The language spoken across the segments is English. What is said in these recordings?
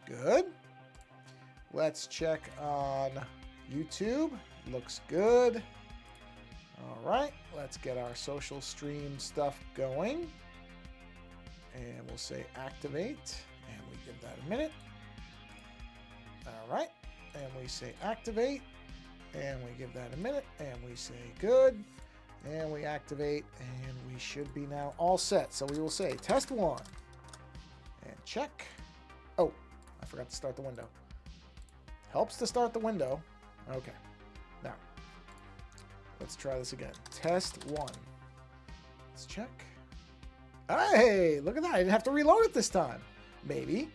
Good. Let's check on YouTube. Looks good. All right, let's get our social stream stuff going. And we'll say activate, and we give that a minute. All right, and we say activate, and we give that a minute, and we say good, and we activate, and we should be now all set. So we will say test 1, and check. Oh, I forgot to start the window. Helps to start the window. Okay, now let's try this again. Test 1. Let's check. Hey, look at that. I didn't have to reload it this time. Maybe.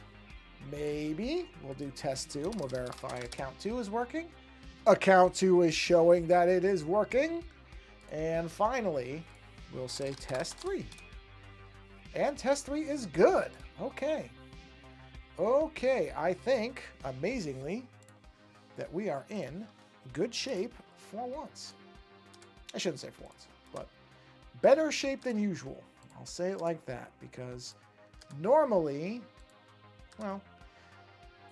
We'll do test 2. We'll verify account 2 is working. Account 2 is showing that it is working. And finally, we'll say test 3. And test 3 is good. Okay. Okay, I think, amazingly, that we are in good shape for once. I shouldn't say for once, but better shape than usual. I'll say it like that because normally, well,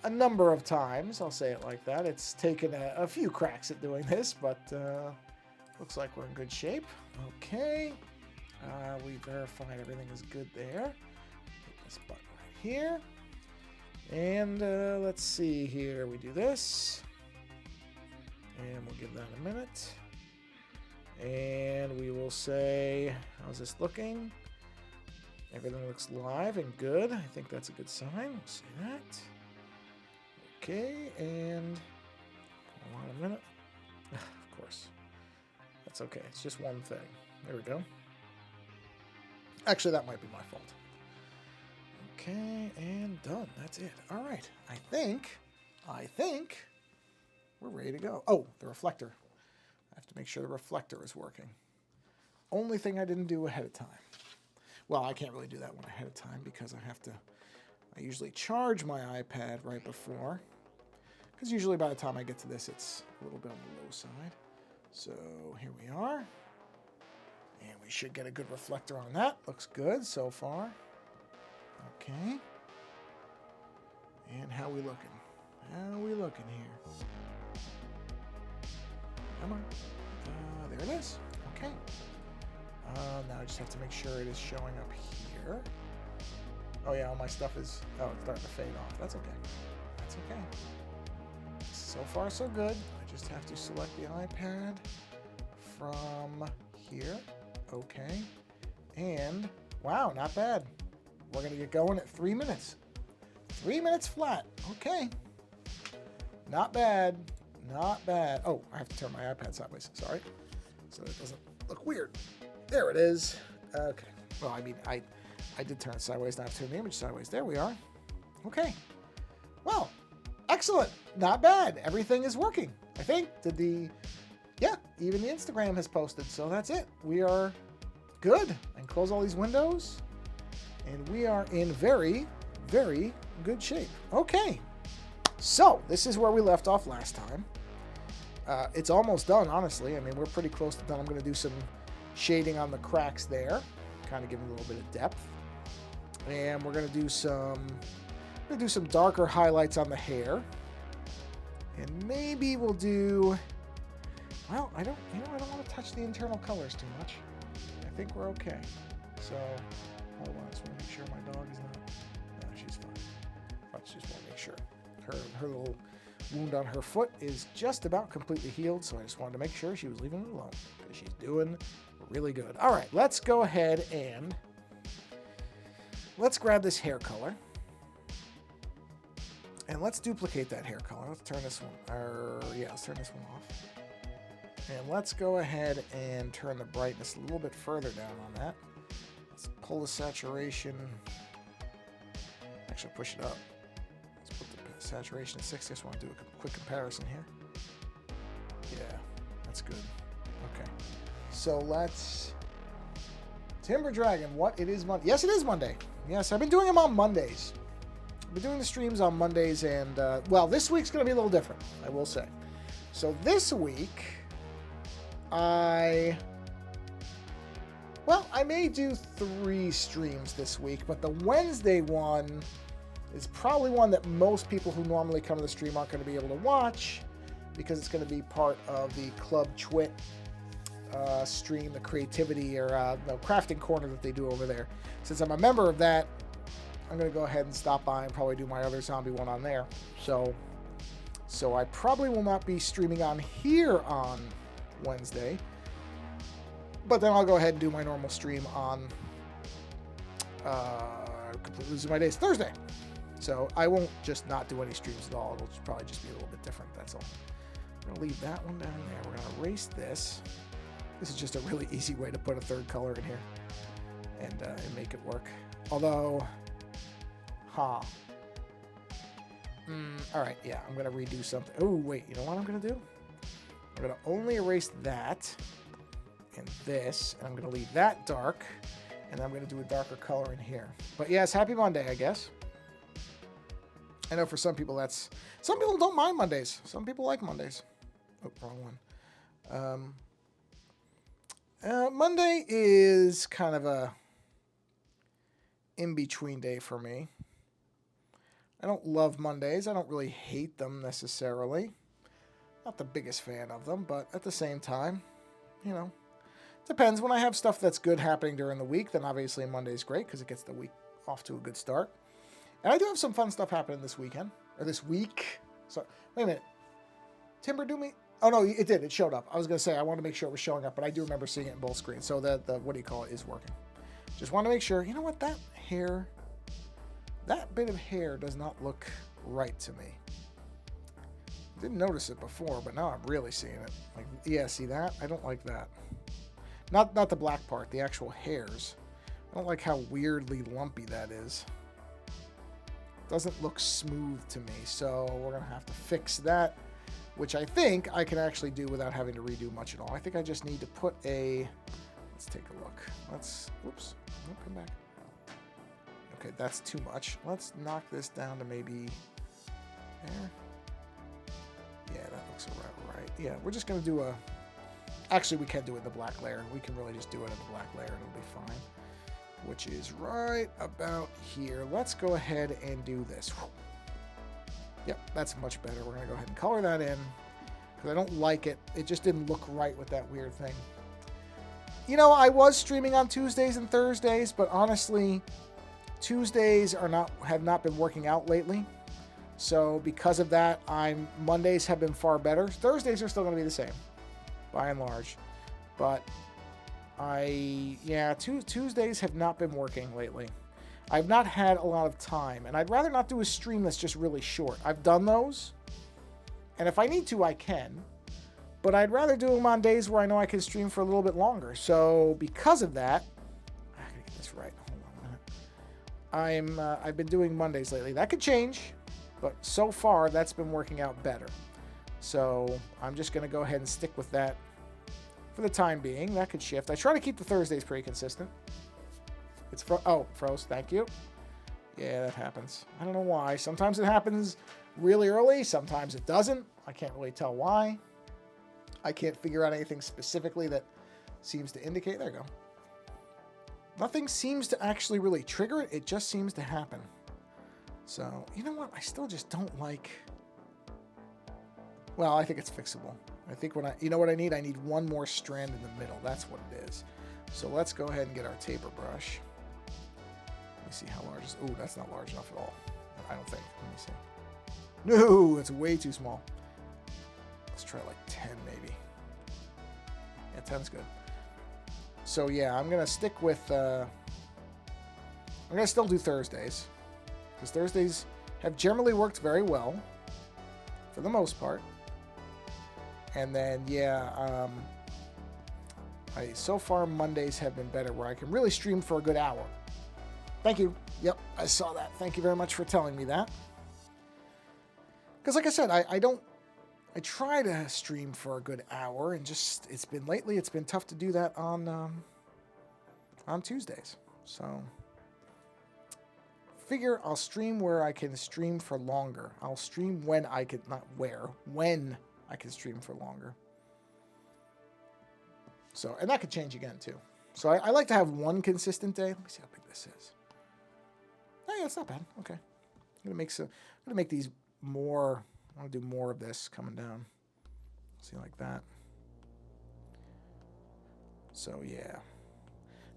a number of times, I'll say it like that, it's taken a few cracks at doing this, but looks like we're in good shape. Okay, we verified everything is good there. Hit this button right here. And let's see here, we do this. And we'll give that a minute. And we will say, how's this looking? Everything looks live and good. I think that's a good sign. We'll see that. Okay, and hold on a minute. Of course. That's okay. It's just one thing. There we go. Actually, that might be my fault. Okay, and done. That's it. All right. I think we're ready to go. Oh, the reflector. I have to make sure the reflector is working. Only thing I didn't do ahead of time. Well, I can't really do that one ahead of time because I usually charge my iPad right before. Because usually by the time I get to this, it's a little bit on the low side. So here we are. And we should get a good reflector on that. Looks good so far. Okay. And how we looking? How we looking here? Come on. There it is. Okay. Now I just have to make sure it is showing up here. Oh yeah, all my stuff is, it's starting to fade off. That's okay. That's okay. So far so good. I just have to select the iPad from here. Okay. And, wow, not bad. We're going to get going at 3 minutes. 3 minutes flat. Okay. Not bad. Not bad. Oh, I have to turn my iPad sideways. Sorry. So it doesn't look weird. There it is. Okay. Well, I mean, I did turn it sideways. Now I have to turn the image sideways. There we are. Okay. Well, excellent. Not bad. Everything is working. I think. Yeah, even the Instagram has posted. So that's it. We are good. And close all these windows. And we are in very, very good shape. Okay. So this is where we left off last time. It's almost done, honestly. I mean, we're pretty close to done. I'm going to do some shading on the cracks there, kind of give them a little bit of depth. And we're going to do some darker highlights on the hair. And maybe we'll do, well, I don't want to touch the internal colors too much. I think we're okay. So, hold on, I just want to make sure my dog is not, no, she's fine. I just want to make sure. Her little wound on her foot is just about completely healed, so I just wanted to make sure she was leaving it alone because she's doing really good. All right, let's go ahead and let's grab this hair color and let's duplicate that hair color. Let's turn this one, let's turn this one off. And let's go ahead and turn the brightness a little bit further down on that. Let's pull the saturation, actually push it up. Saturation at 60. I just want to do a quick comparison here. Yeah, that's good. Okay. So let's... Timber Dragon, what? It is Monday. Yes, it is Monday. Yes, I've been doing them on Mondays. I've been doing the streams on Mondays, and, well, this week's going to be a little different, I will say. So this week, I may do 3 streams this week, but the Wednesday one... is probably one that most people who normally come to the stream aren't going to be able to watch because it's going to be part of the Club Chwit stream, the creativity or the crafting corner that they do over there. Since I'm a member of that, I'm going to go ahead and stop by and probably do my other zombie one on there. So I probably will not be streaming on here on Wednesday, but then I'll go ahead and do my normal stream on completely losing my days Thursday. So I won't just not do any streams at all. It'll probably just be a little bit different. That's all. I'm gonna leave that one down there. We're gonna erase this. This is just a really easy way to put a third color in here and make it work. Although, all right, yeah, I'm gonna redo something. Oh wait, you know what I'm gonna do? I'm gonna only erase that and this, and I'm gonna leave that dark, and I'm gonna do a darker color in here. But yes, happy Monday, I guess. I know for some people some people don't mind Mondays. Some people like Mondays. Oh, wrong one. Monday is kind of a in-between day for me. I don't love Mondays. I don't really hate them necessarily. Not the biggest fan of them, but at the same time, you know, depends. When I have stuff that's good happening during the week, then obviously Monday's great because it gets the week off to a good start. And I do have some fun stuff happening this weekend, or this week. So, wait a minute. Timber do me? Oh, no, it did. It showed up. I was going to say, I wanted to make sure it was showing up, but I do remember seeing it in both screens. So the what do you call it, is working. Just want to make sure. You know what? That bit of hair does not look right to me. Didn't notice it before, but now I'm really seeing it. Like, yeah, see that? I don't like that. Not the black part, the actual hairs. I don't like how weirdly lumpy that is. Doesn't look smooth to me, so we're going to have to fix that, which I think I can actually do without having to redo much at all. I think I just need to put let's take a look. Whoops, don't come back. Okay, that's too much. Let's knock this down to maybe there. Yeah, that looks about right. Yeah, we're just going to do actually, we can do it in the black layer. We can really just do it in the black layer and it'll be fine. Which is right about here. Let's go ahead and do this. Yep, that's much better. We're going to go ahead and color that in because I don't like it. It just didn't look right with that weird thing. You know, I was streaming on Tuesdays and Thursdays, but honestly, Tuesdays have not been working out lately. So because of that, Mondays have been far better. Thursdays are still going to be the same, by and large. But Tuesdays have not been working lately. I've not had a lot of time, and I'd rather not do a stream that's just really short. I've done those, and if I need to, I can. But I'd rather do them on days where I know I can stream for a little bit longer. So because of that, I gotta get this right. Hold on a minute. I've been doing Mondays lately. That could change, but so far that's been working out better. So I'm just gonna go ahead and stick with that for the time being. That could shift. I try to keep the Thursdays pretty consistent. It's froze. Thank you. Yeah, that happens. I don't know why. Sometimes it happens really early. Sometimes it doesn't. I can't really tell why. I can't figure out anything specifically that seems to indicate. There you go. Nothing seems to actually really trigger it. It just seems to happen. So, you know what? I still just don't like... Well, I think it's fixable. I think you know what I need? I need one more strand in the middle. That's what it is. So let's go ahead and get our taper brush. Let me see how large is... Ooh, that's not large enough at all. I don't think. Let me see. No, it's way too small. Let's try like 10 maybe. Yeah, 10's good. So yeah, I'm going to stick with... I'm going to still do Thursdays. Because Thursdays have generally worked very well. For the most part. And then, yeah, so far Mondays have been better where I can really stream for a good hour. Thank you. Yep, I saw that. Thank you very much for telling me that. Because like I said, I try to stream for a good hour, and just, it's been tough to do that on Tuesdays. So, figure I'll stream where I can stream for longer. I'll stream when I can, not where, when I can stream for longer. So, and that could change again too. So I like to have one consistent day. Let me see how big this is. Oh yeah, it's not bad. Okay. gonna make these more. I want to do more of this coming down. See, like that. So yeah.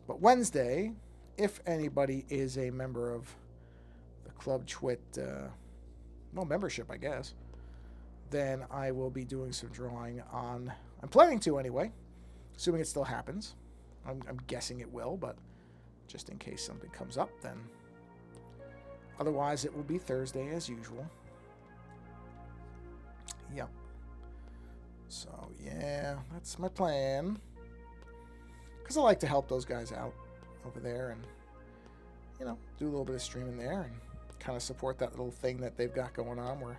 But Wednesday, if anybody is a member of the Club Twit, membership, I guess, then I will be doing some drawing on. I'm planning to anyway, assuming it still happens. I'm guessing it will, but just in case something comes up, then. Otherwise, it will be Thursday as usual. Yep. So, yeah, that's my plan. Because I like to help those guys out over there and, do a little bit of streaming there and kind of support that little thing that they've got going on where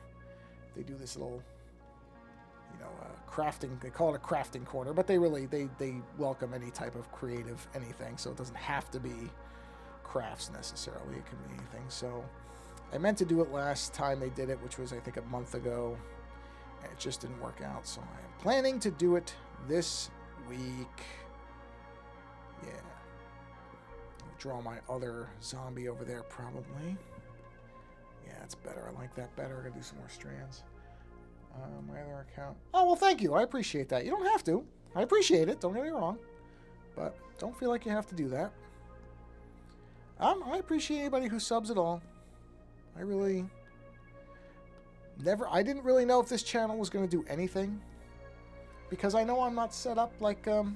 they do this little, crafting. They call it a crafting corner, but they welcome any type of creative anything. So it doesn't have to be crafts necessarily. It can be anything. So I meant to do it last time they did it, which was, I think, a month ago. And it just didn't work out. So I am planning to do it this week. Yeah. I'll draw my other zombie over there probably. Yeah, that's better. I like that better. I'm going to do some more strands. My other account. Oh, well, thank you. I appreciate that. You don't have to. I appreciate it. Don't get me wrong. But don't feel like you have to do that. I appreciate anybody who subs at all. I really I didn't really know if this channel was going to do anything. Because I know I'm not set up like, there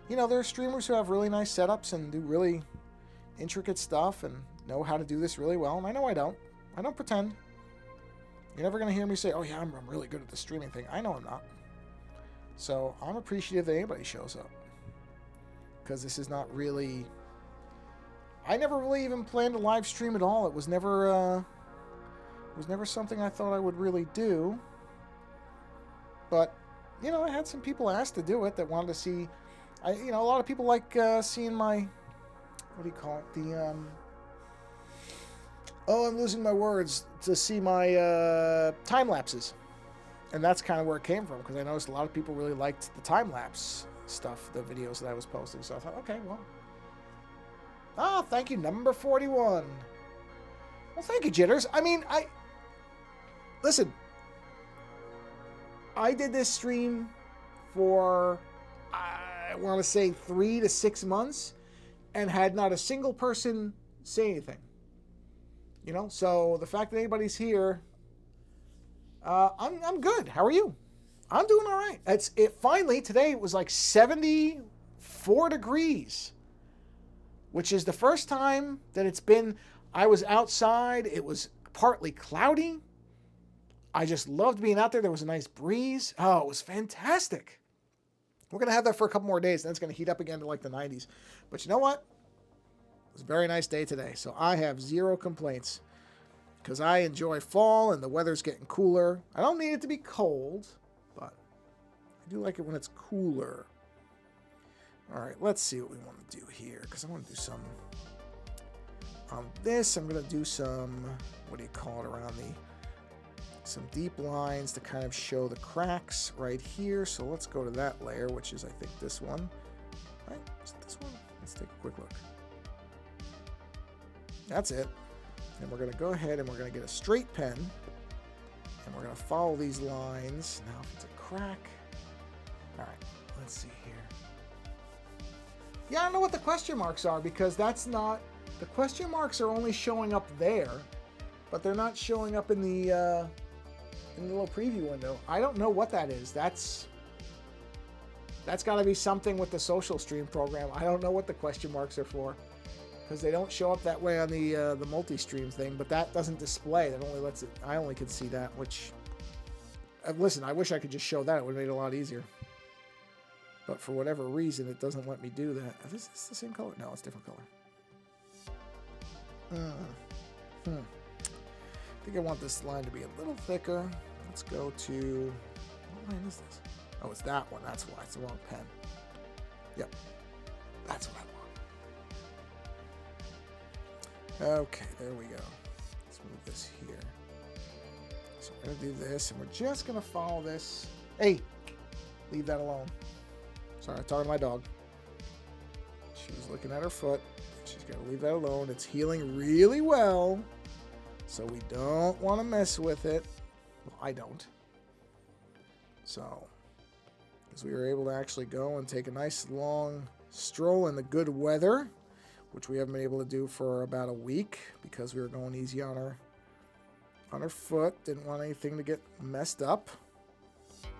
are streamers who have really nice setups and do really intricate stuff and know how to do this really well. And I know I don't. I don't pretend. You're never going to hear me say, oh yeah, I'm really good at the streaming thing. I know I'm not. So I'm appreciative that anybody shows up. Because this is not really... I never really even planned to live stream at all. It was never something I thought I would really do. But, I had some people ask to do it that wanted to see... a lot of people like seeing my... What do you call it? The... Oh, I'm losing my words. To see my time lapses. And that's kind of where it came from, because I noticed a lot of people really liked the time lapse stuff, the videos that I was posting. So I thought, okay, well. Ah, thank you, number 41. Well, thank you, Jitters. I mean, listen. I did this stream for, I want to say 3 to 6 months, and had not a single person say anything. So the fact that anybody's here, I'm good. How are you? I'm doing all right. Finally, today it was like 74 degrees, which is the first time that it's been, I was outside. It was partly cloudy. I just loved being out there. There was a nice breeze. Oh, it was fantastic. We're going to have that for a couple more days, and then it's going to heat up again to like the 90s. But you know what? It was a very nice day today, so I have zero complaints because I enjoy fall and the weather's getting cooler. I don't need it to be cold, but I do like it when it's cooler. All right, let's see what we want to do here because I want to do some on this. I'm going to do some, around some deep lines to kind of show the cracks right here. So let's go to that layer, which is, I think, this one. Right? Is it this one? Let's take a quick look. That's it. And we're going to go ahead and we're going to get a straight pen. And we're going to follow these lines. Now, if it's a crack. All right, let's see here. Yeah, I don't know what the question marks are because that's not... The question marks are only showing up there, but they're not showing up in the little preview window. I don't know what that is. That's got to be something with the social stream program. I don't know what the question marks are for. Because they don't show up that way on the multi-stream thing, but that doesn't display. That only lets it. I only can see that. Which, listen, I wish I could just show that. It would have made it a lot easier. But for whatever reason, it doesn't let me do that. Is this the same color? No, it's a different color. I think I want this line to be a little thicker. Let's go to. What line is this? Oh, it's that one. That's why. It's the wrong pen. Yep, that's what I want. Okay, there we go. Let's move this here. So we're going to do this, and we're just going to follow this. Hey, leave that alone. Sorry, I'm talking to my dog. She was looking at her foot. She's got to leave that alone. It's healing really well. So we don't want to mess with it. Well, I don't. So, because we were able to actually go and take a nice long stroll in the good weather, which we haven't been able to do for about a week because we were going easy on her foot. Didn't want anything to get messed up.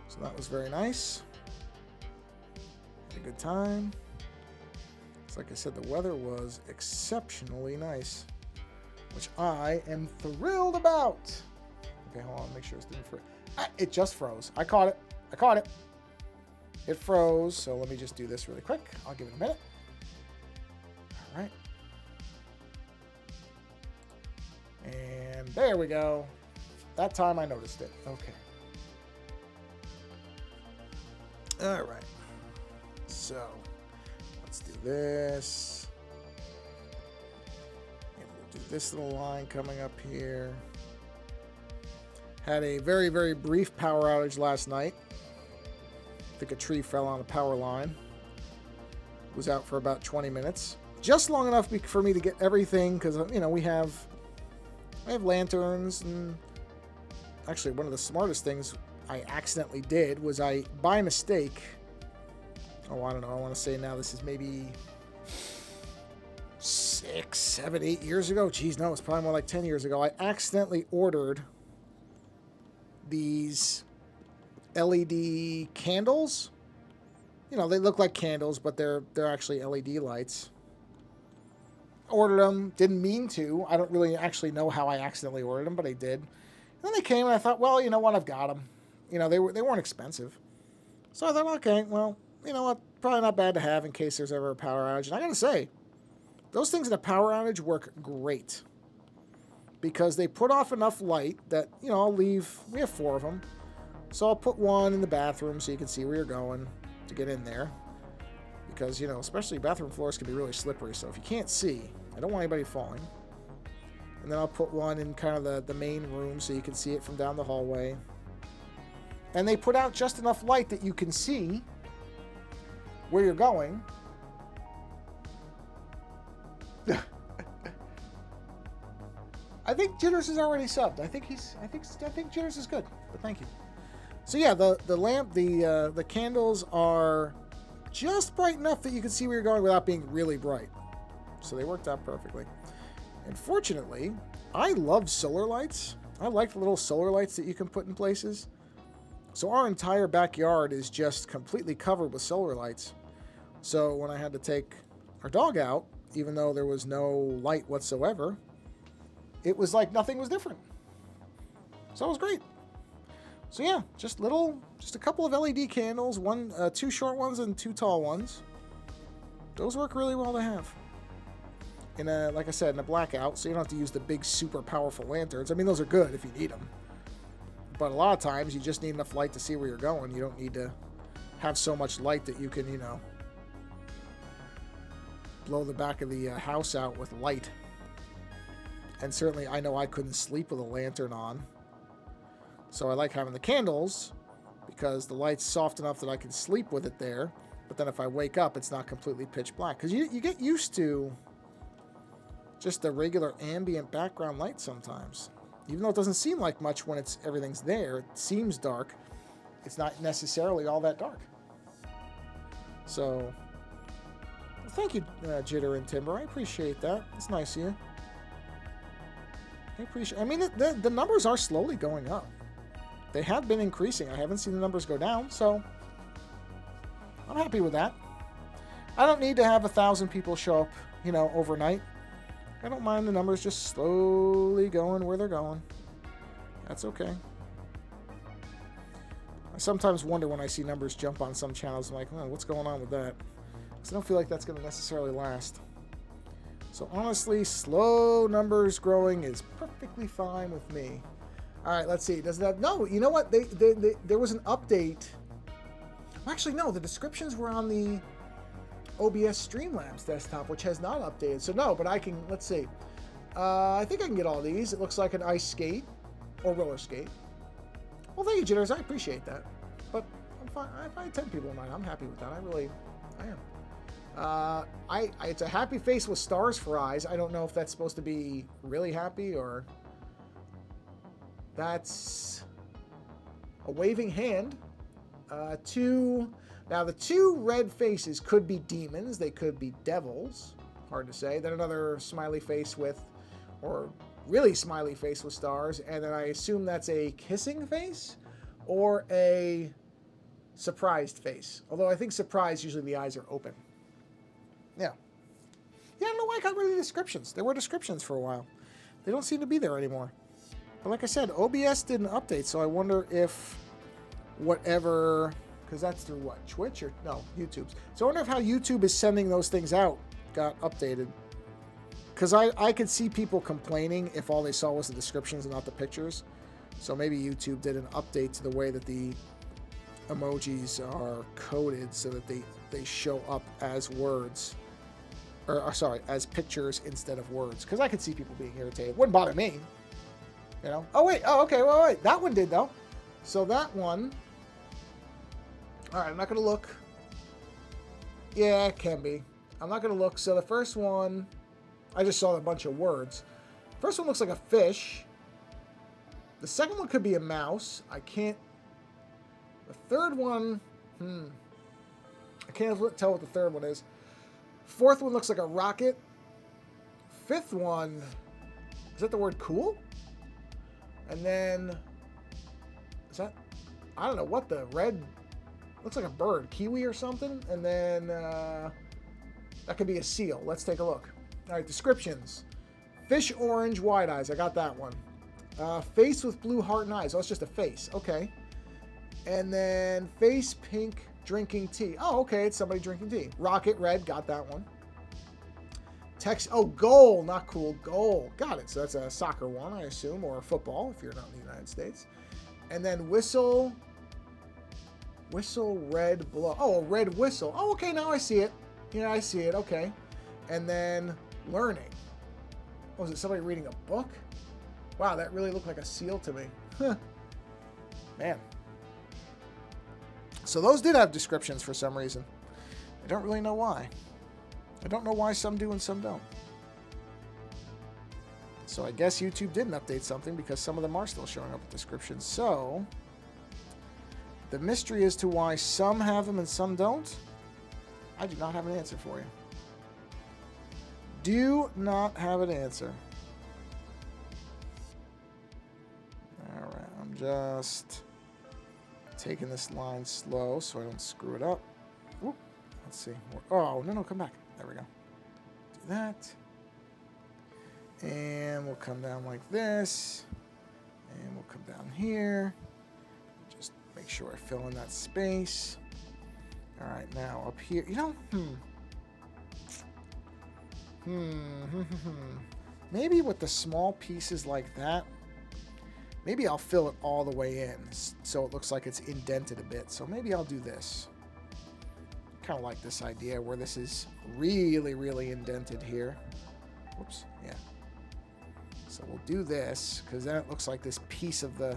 So that was very nice. Had a good time. It's like I said, the weather was exceptionally nice, which I am thrilled about. Okay, hold on, make sure it didn't freeze. It just froze. I caught it. I caught it. It froze, so let me just do this really quick. I'll give it a minute. All right. And there we go. That time I noticed it. Okay. All right. So, let's do this. And we'll do this little line coming up here. Had a very, very brief power outage last night. I think a tree fell on a power line. Was out for about 20 minutes. Just long enough for me to get everything, because, you know, I have lanterns, and actually one of the smartest things I accidentally did was by mistake, oh, I don't know, I want to say now this is maybe 6, 7, 8 years ago. Geez, no, it's probably more like 10 years ago. I accidentally ordered these LED candles. You know, they look like candles, but they're actually LED lights. Ordered them, didn't mean to. I don't really actually know how I accidentally ordered them, but I did. And then they came, and I thought, well, you know what, I've got them. You know, they weren't expensive. So I thought, okay, well, you know what, probably not bad to have in case there's ever a power outage. And I gotta say, those things in a power outage work great, because they put off enough light that, you know, we have 4 of them. So I'll put one in the bathroom so you can see where you're going to get in there. Because, you know, especially bathroom floors can be really slippery. So if you can't see, I don't want anybody falling. And then I'll put one in kind of the main room so you can see it from down the hallway. And they put out just enough light that you can see where you're going. I think Jitters is already subbed. I think Jitters is good. But thank you. So yeah, the lamp, the candles are just bright enough that you can see where you're going without being really bright. So they worked out perfectly. And fortunately, I love solar lights. I like the little solar lights that you can put in places. So our entire backyard is just completely covered with solar lights. So when I had to take our dog out, even though there was no light whatsoever, it was like nothing was different. So it was great. So yeah, just a couple of LED candles, 2 short ones and 2 tall ones. Those work really well to have. Like I said, in a blackout, so you don't have to use the big super powerful lanterns. I mean, those are good if you need them. But a lot of times you just need enough light to see where you're going. You don't need to have so much light that you can, you know, blow the back of the house out with light. And certainly I know I couldn't sleep with a lantern on. So I like having the candles because the light's soft enough that I can sleep with it there. But then if I wake up, it's not completely pitch black. Because you get used to just the regular ambient background light sometimes. Even though it doesn't seem like much when everything's there, it seems dark. It's not necessarily all that dark. So, well, thank you, Jitter and Timber. I appreciate that. It's nice of you. I mean, the numbers are slowly going up. They have been increasing. I haven't seen the numbers go down, so I'm happy with that. I don't need to have 1,000 people show up, you know, overnight. I don't mind the numbers just slowly going where they're going. That's okay. I sometimes wonder when I see numbers jump on some channels. I'm like, oh, what's going on with that? Because I don't feel like that's going to necessarily last. So honestly, slow numbers growing is perfectly fine with me. All right, let's see. Does that? No, you know what? There was an update. Well, actually, no. The descriptions were on the OBS Streamlabs desktop, which has not updated. So no, but I can, let's see. I think I can get all these. It looks like an ice skate or roller skate. Well, thank you, Jitters. I appreciate that. But I'm fine. I find 10 people in mine. I'm happy with that. I am. It's a happy face with stars for eyes. I don't know if that's supposed to be really happy or That's a waving hand. Now, the two red faces could be demons. They could be devils. Hard to say. Then another smiley face with, or really smiley face with stars. And then I assume that's a kissing face or a surprised face. Although I think surprised, usually the eyes are open. Yeah. Yeah, I don't know why I got rid of the descriptions. There were descriptions for a while. They don't seem to be there anymore. But like I said, OBS did an update, so I wonder if whatever, because that's through what, Twitch or no, YouTube's. So I wonder if how YouTube is sending those things out got updated. Because I could see people complaining if all they saw was the descriptions and not the pictures. So maybe YouTube did an update to the way that the emojis are coded so that they show up as words. Or sorry, as pictures instead of words. Because I could see people being irritated. Wouldn't bother me. You know? Oh, wait. Oh, okay. Well, wait. That one did, though. So that one... All right, I'm not going to look. Yeah, it can be. I'm not going to look. So the first one... I just saw a bunch of words. First one looks like a fish. The second one could be a mouse. I can't... The third one... I can't tell what the third one is. Fourth one looks like a rocket. Fifth one... Is that the word cool? And then... Is that... I don't know what the red... Looks like a bird. Kiwi or something? And then... that could be a seal. Let's take a look. All right, descriptions. Fish orange, wide eyes. I got that one. Face with blue heart and eyes. Oh, it's just a face. Okay. And then face pink drinking tea. Oh, okay. It's somebody drinking tea. Rocket red. Got that one. Text. Oh, goal. Not cool. Goal. Got it. So that's a soccer one, I assume, or football if you're not in the United States. And then whistle. Whistle red blow. Oh, a red whistle. Oh, okay. Now I see it. Yeah, I see it. Okay. And then learning. Oh, was it somebody reading a book? Wow, that really looked like a seal to me. Huh. Man. So those did have descriptions for some reason. I don't really know why. I don't know why some do and some don't. So I guess YouTube didn't update something because some of them are still showing up with descriptions. So the mystery as to why some have them and some don't, I do not have an answer for you. Do not have an answer. All right, I'm just taking this line slow so I don't screw it up. Whoop. Let's see. Oh, no, come back. There we go. Do that. And we'll come down like this. And we'll come down here. Just make sure I fill in that space. All right, now up here. You know, maybe with the small pieces like that, maybe I'll fill it all the way in so it looks like it's indented a bit. So maybe I'll do this. Kind of like this idea where this is really, really indented here. Whoops, yeah. So we'll do this because then it looks like this piece of the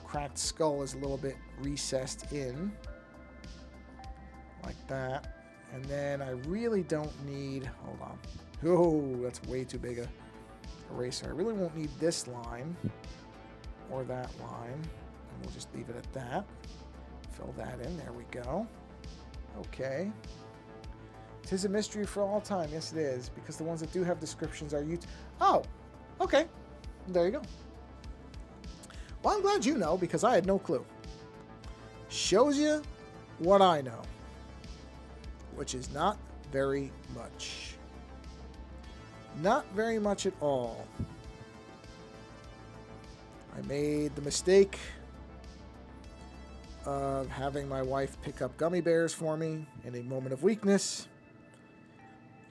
cracked skull is a little bit recessed in. Like that. And then I really don't need, hold on. Oh, that's way too big a eraser. I really won't need this line or that line. And we'll just leave it at that. Fill that in. There we go. Okay. 'Tis a mystery for all time. Yes, it is. Because the ones that do have descriptions are YouTube. Oh, okay. There you go. Well, I'm glad you know because I had no clue. Shows you what I know. Which is not very much. Not very much at all. I made the mistake of having my wife pick up gummy bears for me in a moment of weakness.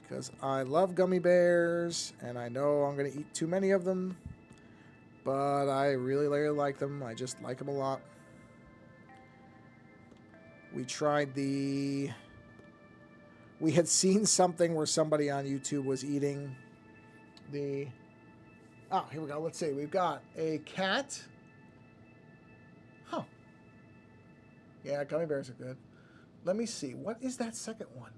Because I love gummy bears, and I know I'm going to eat too many of them. But I really, really like them. I just like them a lot. We tried the... We had seen something where somebody on YouTube was eating the... Oh, here we go. Let's see. We've got a cat. Huh. Yeah, gummy bears are good. Let me see. What is that second one?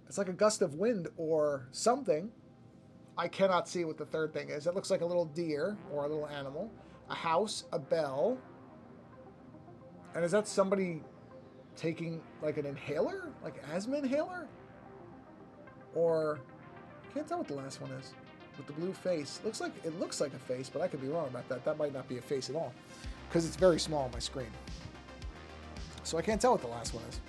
It's like a gust of wind or something. I cannot see what the third thing is. It looks like a little deer or a little animal. a house, a bell. And is that somebody taking like an inhaler? Like asthma inhaler? Or I can't tell what the last one is. With the blue face. It looks like a face, but I could be wrong about that. That might not be a face at all. Because it's very small on my screen. So I can't tell what the last one is.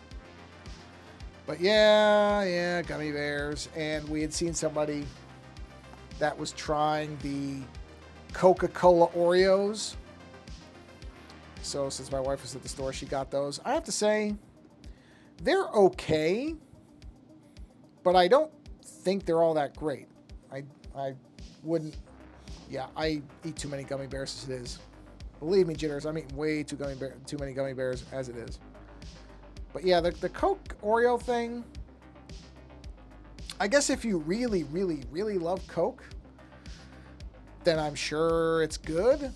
But yeah, gummy bears. And we had seen somebody that was trying the Coca-Cola Oreos. So since my wife was at the store, she got those. I have to say, they're okay, but I don't think they're all that great. I wouldn't. Yeah, I eat too many gummy bears as it is. Believe me, jitters, I'm eating way too many gummy bears as it is. But yeah, the Coke Oreo thing. I guess if you really, really, really love Coke, then I'm sure it's good.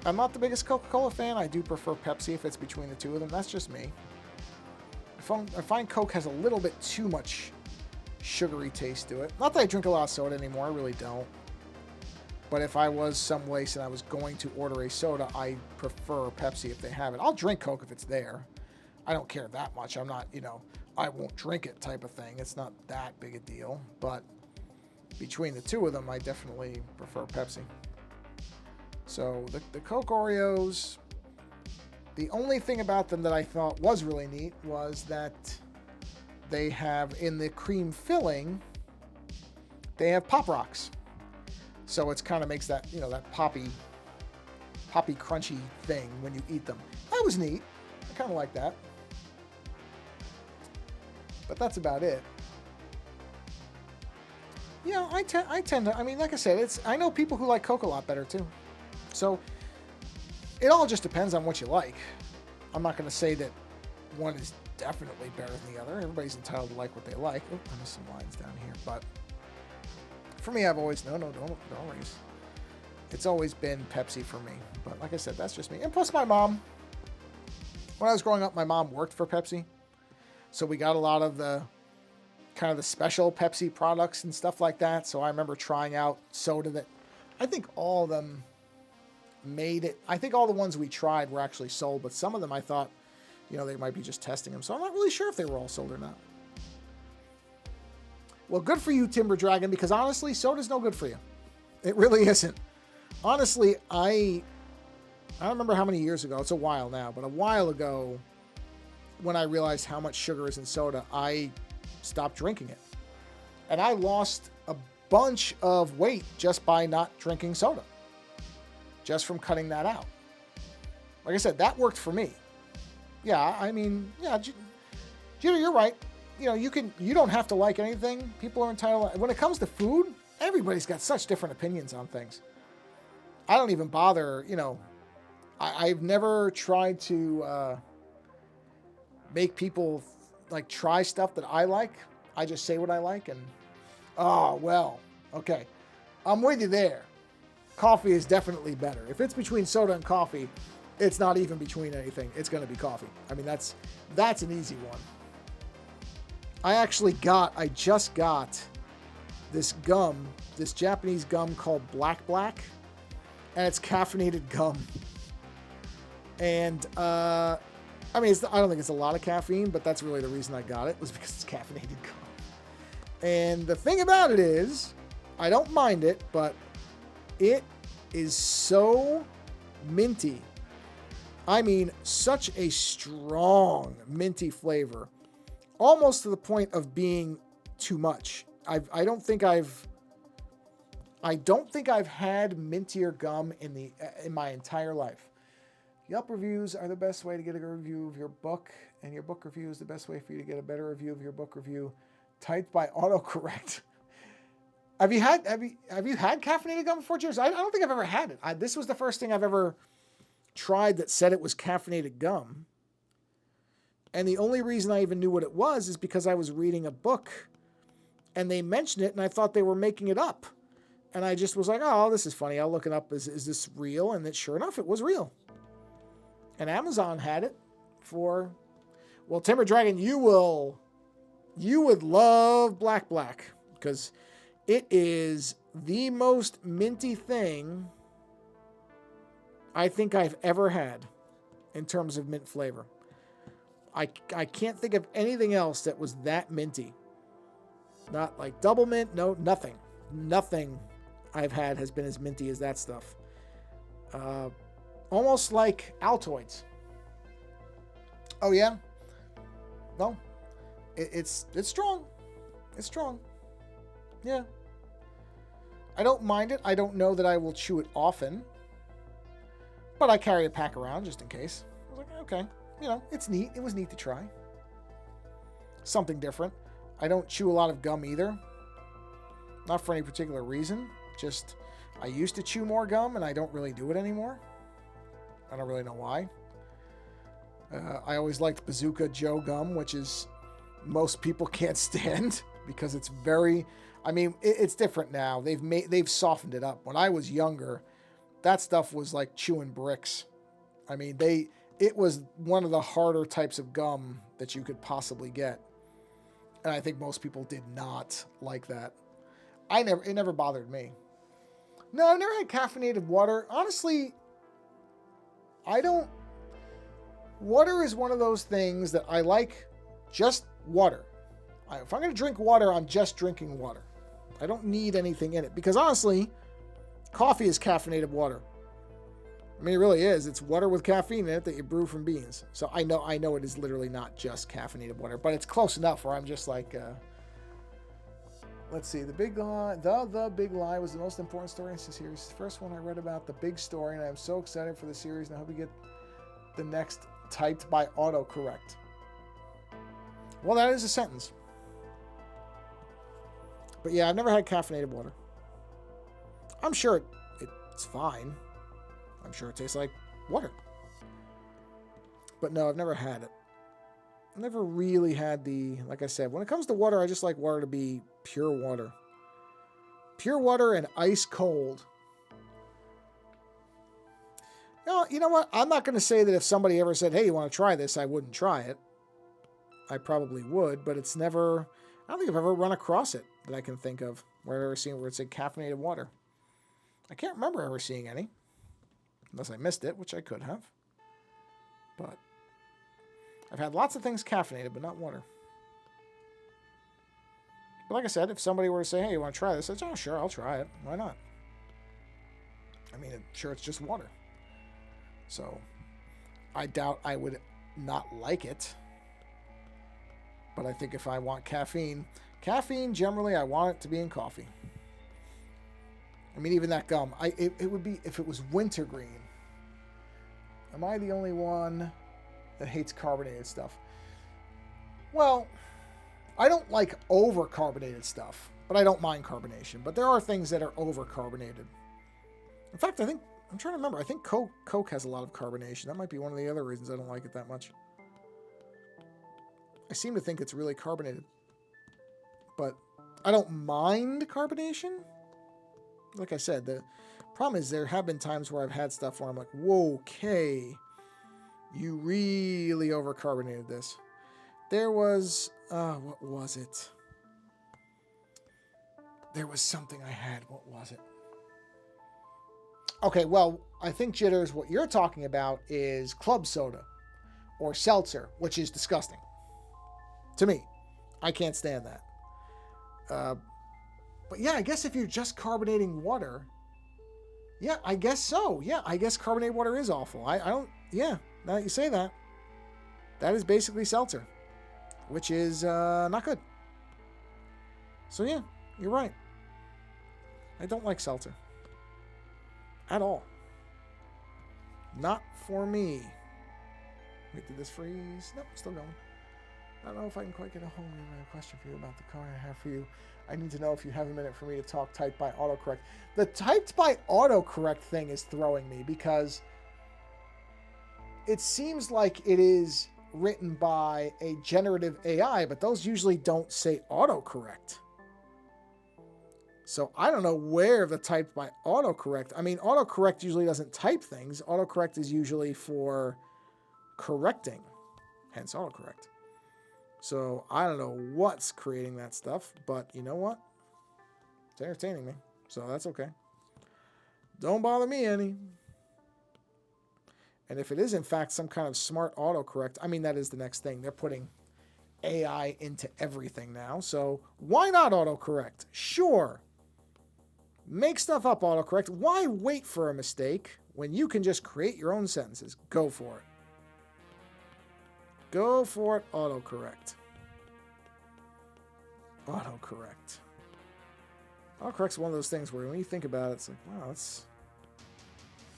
I'm not the biggest Coca-Cola fan. I do prefer Pepsi if it's between the two of them. That's just me. I find Coke has a little bit too much sugary taste to it. Not that I drink a lot of soda anymore. I really don't. But if I was someplace and I was going to order a soda, I prefer Pepsi if they have it. I'll drink Coke if it's there. I don't care that much. I'm not, I won't drink it type of thing. It's not that big a deal. But between the two of them, I definitely prefer Pepsi. So the Coke Oreos, the only thing about them that I thought was really neat was that they have, in the cream filling, they have Pop Rocks. So it kind of makes that, that poppy crunchy thing when you eat them. That was neat. I kind of like that. But that's about it. Yeah, I tend to, like I said, I know people who like Coke a lot better too. So it all just depends on what you like. I'm not going to say that one is definitely better than the other. Everybody's entitled to like what they like. Oh, I missed some lines down here. But for me, I've always, don't always. It's always been Pepsi for me. But like I said, that's just me. And plus my mom, when I was growing up, my mom worked for Pepsi. So we got a lot of the kind of the special Pepsi products and stuff like that. So I remember trying out soda that I think all of them made it. I think all the ones we tried were actually sold, but some of them I thought, they might be just testing them. So I'm not really sure if they were all sold or not. Well, good for you, Timber Dragon, because honestly, soda's no good for you. It really isn't. Honestly, I don't remember how many years ago. It's a while now, but a while ago, when I realized how much sugar is in soda, I stopped drinking it. And I lost a bunch of weight just by not drinking soda. Just from cutting that out. Like I said, that worked for me. Yeah, Judah, you're right. You don't have to like anything. People are entitled. When it comes to food, everybody's got such different opinions on things. I don't even bother, I've never tried to make people try stuff that I like. I just say what I like and, okay. I'm with you there. Coffee is definitely better. If it's between soda and coffee, it's not even between anything. It's going to be coffee. That's an easy one. I just got this gum, this Japanese gum called Black, and it's caffeinated gum. And, I don't think it's a lot of caffeine, but that's really the reason I got it, was because it's caffeinated gum. And the thing about it is, I don't mind it, but it is so minty. Such a strong minty flavor. Almost to the point of being too much. I don't think I've had mintier gum in my entire life. Yelp reviews are the best way to get a review of your book, and your book review is the best way for you to get a better review of your book review, typed by autocorrect. Have you had caffeinated gum before, Cheers? I don't think I've ever had it. This was the first thing I've ever tried that said it was caffeinated gum. And the only reason I even knew what it was is because I was reading a book and they mentioned it and I thought they were making it up. And I just was like, oh, this is funny. I'll look it up. Is this real? And sure enough, it was real. And Amazon had it for, well, Timber Dragon, you would love Black because it is the most minty thing I think I've ever had in terms of mint flavor. I can't think of anything else that was that minty. Not like double mint, no, nothing. Nothing I've had has been as minty as that stuff. Almost like Altoids. Oh yeah? No. It's strong. It's strong. Yeah. I don't mind it. I don't know that I will chew it often. But I carry a pack around just in case. I was like, okay. You know, it's neat. It was neat to try. Something different. I don't chew a lot of gum either. Not for any particular reason. Just, I used to chew more gum and I don't really do it anymore. I don't really know why. I always liked Bazooka Joe gum, which is most people can't stand because it's very, I mean, it's different now. They've softened it up. When I was younger, that stuff was like chewing bricks. I mean, it was one of the harder types of gum that you could possibly get. And I think most people did not like that. It never bothered me. No, I've never had caffeinated water. Honestly, water is one of those things that I like just water. If I'm going to drink water, I'm just drinking water. I don't need anything in it. Because honestly, coffee is caffeinated water. I mean, it really is. It's water with caffeine in it that you brew from beans. So I know it is literally not just caffeinated water, but it's close enough where I'm just like, let's see. The Big Lie. The Big Lie was the most important story in the series. The first one I read about the big story, and I'm so excited for the series, and I hope we get the next typed by autocorrect. Well, that is a sentence. But yeah, I've never had caffeinated water. I'm sure it's fine. I'm sure it tastes like water. But no, I've never had it. I've never really had like I said, when it comes to water, I just like water to be pure water. Pure water and ice cold. No, you know what? I'm not going to say that if somebody ever said, hey, you want to try this, I wouldn't try it. I probably would, but it's never, I don't think I've ever run across it that I can think of where I've ever seen where it said caffeinated water. I can't remember ever seeing any. Unless I missed it, which I could have. But I've had lots of things caffeinated, but not water. But like I said, if somebody were to say, hey, you want to try this? I'd say, oh, sure, I'll try it. Why not? I mean, sure, it's just water. So I doubt I would not like it. But I think if I want caffeine, generally, I want it to be in coffee. I mean, even that gum, it would be if it was wintergreen. Am I the only one that hates carbonated stuff? Well, I don't like over-carbonated stuff, but I don't mind carbonation. But there are things that are over-carbonated. In fact, I'm trying to remember. I think Coke has a lot of carbonation. That might be one of the other reasons I don't like it that much. I seem to think it's really carbonated. But I don't mind carbonation. Like I said, the problem is there have been times where I've had stuff where I'm like, whoa, okay, you really overcarbonated this. There was, what was it? There was something I had. What was it? Okay, well, I think, Jitters, what you're talking about is club soda or seltzer, which is disgusting. To me. I can't stand that. But yeah, I guess if you're just carbonating water, yeah, I guess so. Yeah, I guess carbonated water is awful. I don't, yeah, now that you say that, that is basically seltzer, which is not good. So yeah, you're right. I don't like seltzer. At all. Not for me. Wait, did this freeze? Nope, still going. I don't know if I can quite get a hold of a question for you about the car I have for you. I need to know if you have a minute for me to talk typed by autocorrect. The typed by autocorrect thing is throwing me because it seems like it is written by a generative AI, but those usually don't say autocorrect. So I don't know where the typed by autocorrect. I mean, autocorrect usually doesn't type things. Autocorrect is usually for correcting, hence autocorrect. So I don't know what's creating that stuff, but you know what? It's entertaining me, so that's okay. Don't bother me any. And if it is, in fact, some kind of smart autocorrect, I mean, that is the next thing. They're putting AI into everything now. So why not autocorrect? Sure. Make stuff up, autocorrect. Why wait for a mistake when you can just create your own sentences? Go for it. Go for it, autocorrect. Autocorrect. Autocorrect's one of those things where when you think about it, it's like, wow, that's...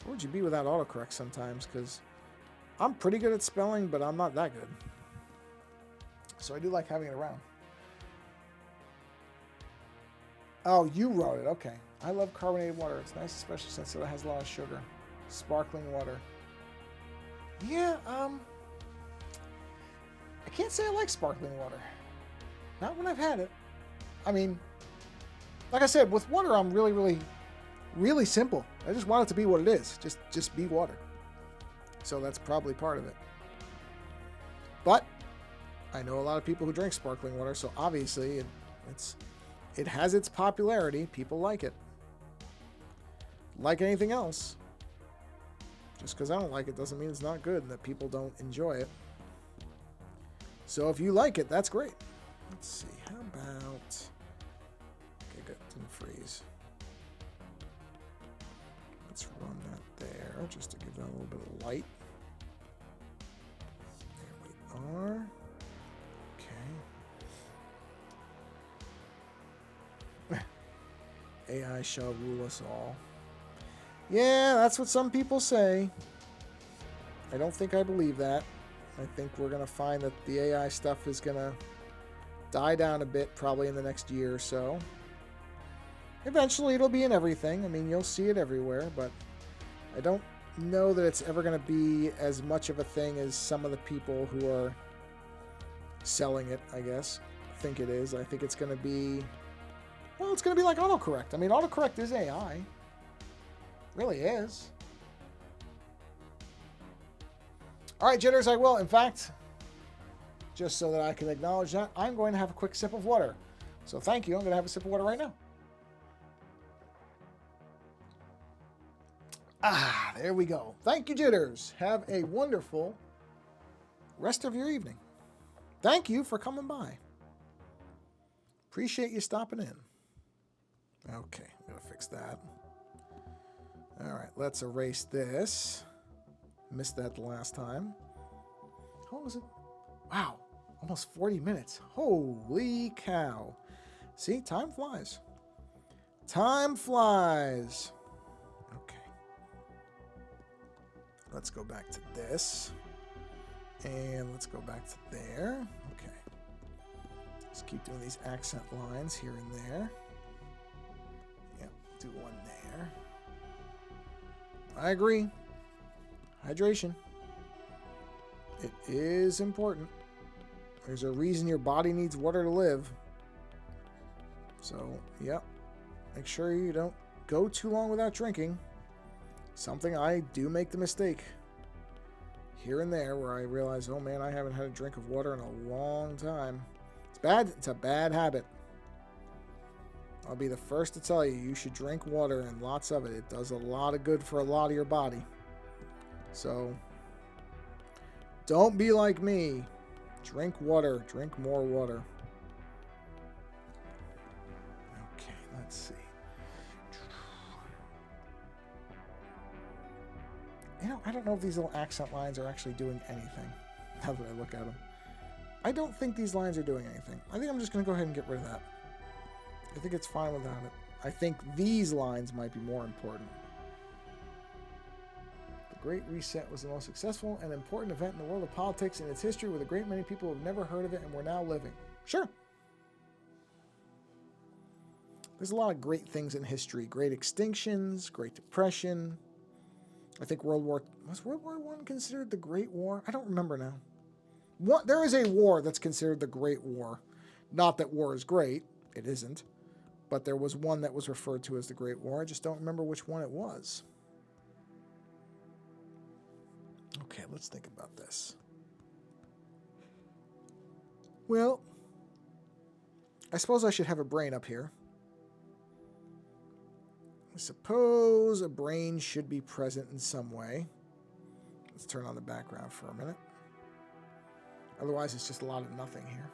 Where would you be without autocorrect sometimes? Because I'm pretty good at spelling, but I'm not that good. So I do like having it around. Oh, you wrote it. Okay. I love carbonated water. It's nice, especially since it has a lot of sugar. Sparkling water. Yeah, I can't say I like sparkling water. Not when I've had it. I mean, like I said, with water, I'm really simple. I just want it to be what it is. Just be water. So that's probably part of it. But I know a lot of people who drink sparkling water, so obviously it has its popularity. People like it. Like anything else. Just because I don't like it doesn't mean it's not good and that people don't enjoy it. So if you like it, that's great. Let's see. How about... Okay, good. Didn't freeze. Let's run that there just to give that a little bit of light. There we are. Okay. AI shall rule us all. Yeah, that's what some people say. I don't think I believe that. I think we're going to find that the AI stuff is going to die down a bit probably in the next year or so. Eventually it'll be in everything. I mean, you'll see it everywhere, but I don't know that it's ever going to be as much of a thing as some of the people who are selling it, I guess, think it is. I think it's going to be, well, it's going to be like autocorrect. I mean, autocorrect is AI. It really is. All right, jitters, I will. In fact, just so that I can acknowledge that, I'm going to have a quick sip of water. So thank you. I'm going to have a sip of water right now. Ah, there we go. Thank you, jitters. Have a wonderful rest of your evening. Thank you for coming by. Appreciate you stopping in. Okay, I'm going to fix that. All right, let's erase this. Missed that the last time. How long was it? Wow, almost 40 minutes. Holy cow. See, time flies. Time flies. Okay. Let's go back to this. And let's go back to there. Okay. Just keep doing these accent lines here and there. Yep, do one there. I agree. Hydration. It is important. There's a reason your body needs water to live. So, yep. Make sure you don't go too long without drinking. Something I do make the mistake here and there where I realize, oh man, I haven't had a drink of water in a long time. It's bad. It's a bad habit. I'll be the first to tell you, you should drink water and lots of it. It does a lot of good for a lot of your body. So, don't be like me. Drink water. Drink more water. Okay, let's see. You know, I don't know if these little accent lines are actually doing anything, now that I look at them. I don't think these lines are doing anything. I think I'm just going to go ahead and get rid of that. I think it's fine without it. I think these lines might be more important. The Great Reset was the most successful and important event in the world of politics in its history, with a great many people who have never heard of it and were now living. Sure. There's a lot of great things in history. Great extinctions, Great Depression. I think was World War I considered the Great War? I don't remember now. There is a war that's considered the Great War. Not that war is great. It isn't. But there was one that was referred to as the Great War. I just don't remember which one it was. Okay, let's think about this. Well, I suppose I should have a brain up here. I suppose a brain should be present in some way. Let's turn on the background for a minute. Otherwise, it's just a lot of nothing here.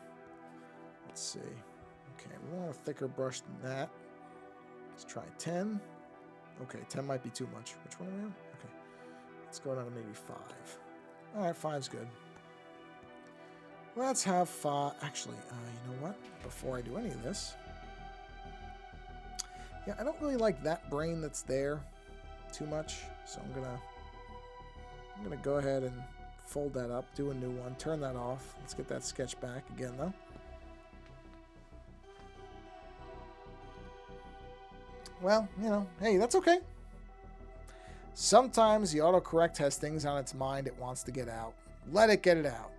Let's see. Okay, we want a thicker brush than that. Let's try 10. Okay, 10 might be too much. Which one are we on? Okay. Let's go down to maybe 5. All right, 5's good. Let's have 5. Actually, you know what? Before I do any of this, yeah, I don't really like that brain that's there too much. So I'm gonna go ahead and fold that up, do a new one, turn that off. Let's get that sketch back again, though. Well, you know, hey, that's okay. Sometimes the autocorrect has things on its mind it wants to get out. Let it get it out.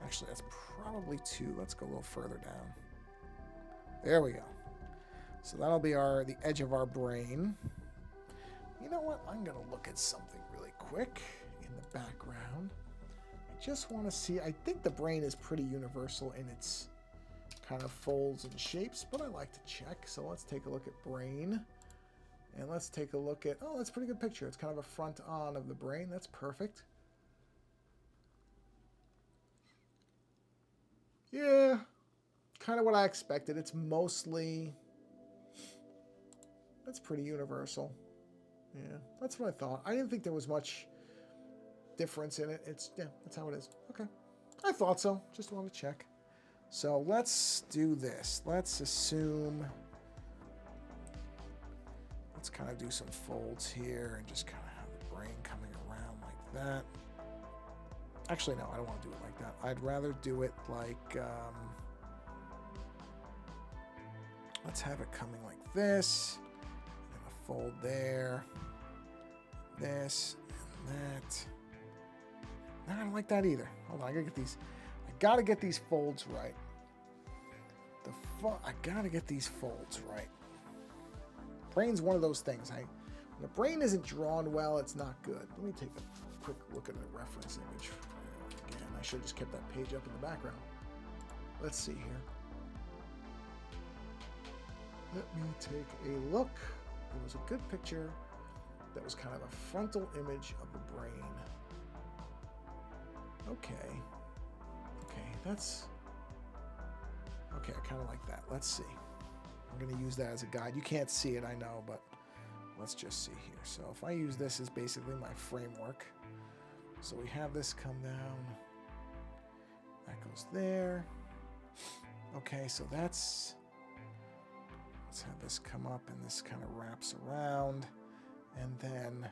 Actually, that's probably 2. Let's go a little further down. There we go. So that'll be the edge of our brain. You know what? I'm going to look at something really quick in the background. I just want to see. I think the brain is pretty universal in its kind of folds and shapes, but I like to check. So let's take a look at brain. And let's take a look at, oh, that's a pretty good picture. It's kind of a front on of the brain. That's perfect. Yeah, kind of what I expected. It's mostly, that's pretty universal. Yeah, that's what I thought. I didn't think there was much difference in it. It's, yeah, that's how it is. Okay. I thought so. Just wanted to check. So let's do this. Let's assume, let's kind of do some folds here and just kind of have the brain coming around like that. Actually, no, I don't want to do it like that. I'd rather do it like, let's have it coming like this. And a fold there. This and that. No, I don't like that either. Hold on, I gotta get these folds right. I gotta get these folds right. Brain's one of those things. When the brain isn't drawn well, it's not good. Let me take a quick look at the reference image again. I should have just kept that page up in the background. Let's see here. Let me take a look. It was a good picture that was kind of a frontal image of the brain. Okay. Okay, that's... Okay, I kind of like that. Let's see. I'm going to use that as a guide. You can't see it, I know, but let's just see here. So if I use this as basically my framework. So we have this come down. That goes there. Okay, so that's... Let's have this come up and this kind of wraps around. And then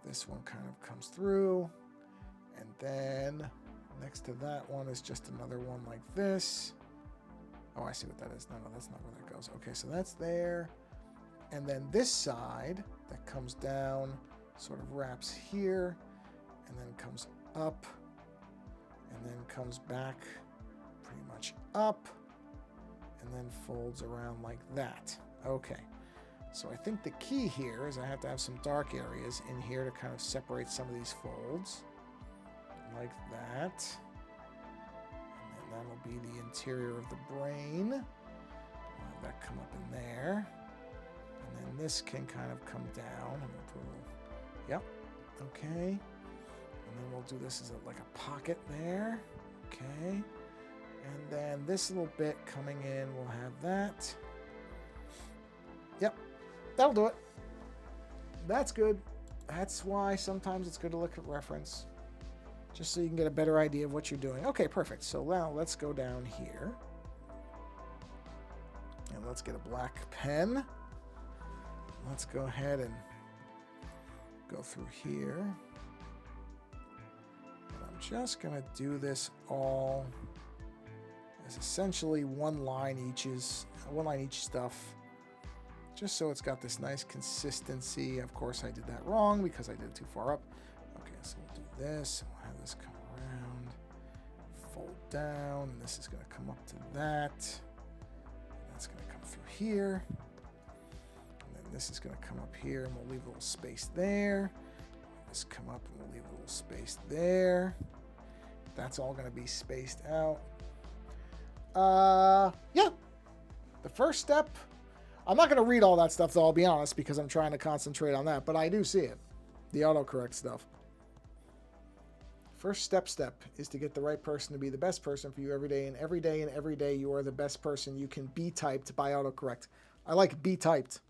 this one kind of comes through. And then next to that one is just another one like this. Oh, I see what that is. No, that's not where that goes. Okay, so that's there. And then this side that comes down sort of wraps here and then comes up and then comes back pretty much up and then folds around like that. Okay. So I think the key here is I have to have some dark areas in here to kind of separate some of these folds. Like that. And then that'll be the interior of the brain. I'll have that come up in there. And then this can kind of come down. I'm gonna put a little, yep. Okay. And then we'll do this as like a pocket there. Okay. And then this little bit coming in, we'll have that. Yep. That'll do it. That's good. That's why sometimes it's good to look at reference. Just so you can get a better idea of what you're doing. Okay, perfect. So now let's go down here. And let's get a black pen. Let's go ahead and go through here. And I'm just going to do this all as essentially one line each stuff. Just so it's got this nice consistency. Of course, I did that wrong because I did it too far up. Okay, so we'll do this. We'll have this come around, fold down, and this is going to come up to that. That's going to come through here. And then this is going to come up here, and we'll leave a little space there. This come up, and we'll leave a little space there. That's all going to be spaced out. Yeah. The first step, I'm not going to read all that stuff, though, I'll be honest, because I'm trying to concentrate on that, but I do see it. The autocorrect stuff. First step is to get the right person to be the best person for you every day. And every day and every day you are the best person you can be typed by autocorrect. I like be typed.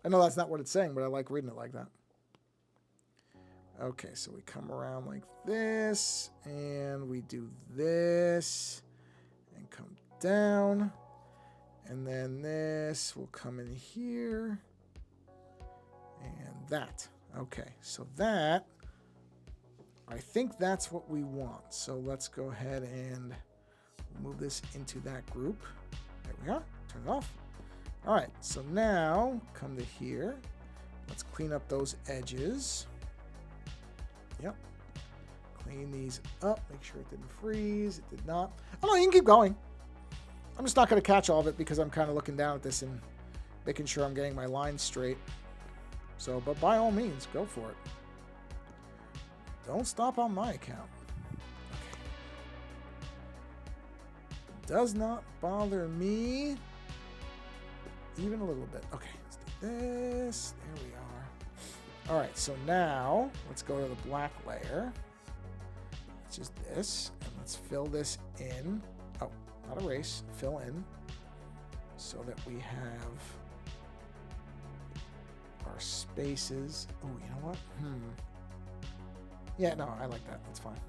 I know that's not what it's saying, but I like reading it like that. Okay, so we come around like this, and we do this, and come down, and then this will come in here, and that. Okay, so that, I think that's what we want. So let's go ahead and move this into that group. There we are. Turn it off. All right, so now come to here. Let's clean up those edges. Yep. Clean these up. Make sure it didn't freeze. It did not. Oh, no, you can keep going. I'm just not going to catch all of it because I'm kind of looking down at this and making sure I'm getting my lines straight. So, but by all means, go for it. Don't stop on my account. Okay. Does not bother me even a little bit. Okay, let's do this. There we are. All right, so now let's go to the black layer. It's just this, and let's fill this in. Oh, not erase, fill in, so that we have our spaces. Oh, you know what? Yeah, no, I like that. That's fine.